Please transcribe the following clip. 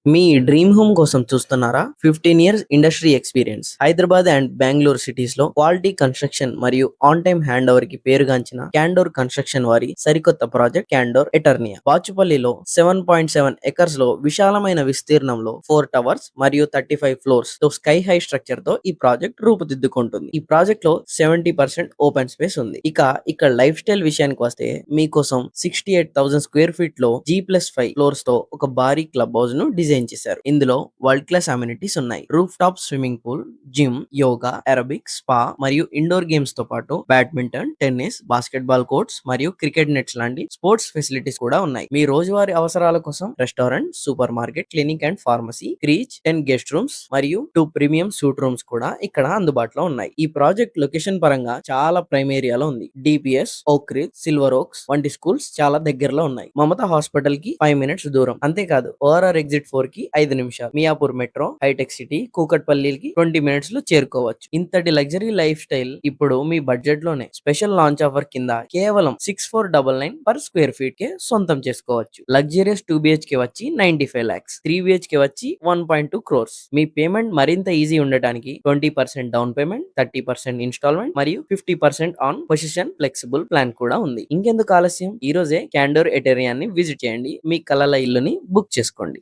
మీ dream home కోసం చూస్తున్నారా? 15 years industry experience. Hyderabad and Bengaluru cities లో క్వాలిటీ కన్స్ట్రక్షన్ మరియు ఆన్ టైమ్ హ్యాండ్ ఓవర్ కి పేరుగాంచిన క్యాండోర్ కన్స్ట్రక్షన్ వారి సరికొత్త ప్రాజెక్ట్ క్యాండోర్ ఎటర్నియా. బాచుపల్లిలో 7.7 ఎకర్స్ లో విశాలమైన విస్తీర్ణంలో 4 టవర్స్ మరియు 35 ఫ్లోర్స్ తో స్కై హై స్ట్రక్చర్ తో ఈ ప్రాజెక్ట్ రూపుదిద్దుకుంటుంది. ఈ ప్రాజెక్ట్ లో 70% ఓపెన్ స్పేస్ ఉంది. ఇక్కడ లైఫ్ స్టైల్ విషయానికి వస్తే మీకోసం 68,000 స్క్వేర్ ఫీట్ లో G+5 ఫ్లోర్స్ తో ఒక భారీ క్లబ్ హౌస్ ను డిజైన్ చేశారు. ఇందులో వరల్డ్ క్లాస్ అమ్యూనిటీస్ ఉన్నాయి. Roof top swimming pool, gym, yoga, Arabic, spa మరియు ఇండోర్ గేమ్స్ తో పాటు బ్యాడ్మింటన్, టెన్నిస్, బాస్కెట్బాల్ కోర్ట్స్ మరియు క్రికెట్ నెట్స్ లాంటి స్పోర్ట్స్ ఫెసిలిటీస్ కూడా ఉన్నాయి. మీ రోజువారీ అవసరాల కోసం restaurant, super market, clinic and pharmacy, creche, 10 guest rooms మరియు 2 ప్రీమియం సూట్ రూమ్స్ కూడా ఇక్కడ అందుబాటులో ఉన్నాయి. ఈ ప్రాజెక్ట్ లొకేషన్ పరంగా చాలా ప్రైమ్ ఏరియాలో ఉంది. డిపిఎస్, ఓక్ రిజ్, సిల్వర్ ఓక్స్ వంటి స్కూల్స్ చాలా దగ్గరలో ఉన్నాయి. మమతా హాస్పిటల్ కి 5 మినిట్స్ దూరం. అంతేకాదు ఓఆర్ఆర్ ఎగ్జిట్ 4 కి 5 నిమిషాలు. మియాపూర్ మెట్రో, హైటెక్ సిటీ, కూకట్పల్లికి 20 మినిట్స్ లో చేరుకోవచ్చు. ఇంతటి లగ్జరీ లైఫ్ స్టైల్ ఇప్పుడు మీ బడ్జెట్ లోనే. స్పెషల్ లాంచ్ ఆఫర్ కింద కేవలం 6499 పర్ స్క్వేర్ ఫీట్ కే సొంతం చేసుకోవచ్చు. లగ్జరియస్ 2 బిహెచ్కే వచ్చి 95 lakhs, 3 బిహెచ్కే వచ్చి 1.2 crores. మీ పేమెంట్ మరింత ఈజీ ఉండటానికి 20% డౌన్ పేమెంట్, 30% ఇన్స్టాల్మెంట్ మరియు 50% ఆన్ పొజిషన్ ఫ్లెక్సిబుల్ ప్లాన్ కూడా ఉంది. ఇంకెందుకు ఆలస్యం, ఈ రోజే క్యాండోర్ ఎటెరియాని విజిట్ చేయండి. మీ కలల ఇల్లుని బుక్ చేసుకోండి.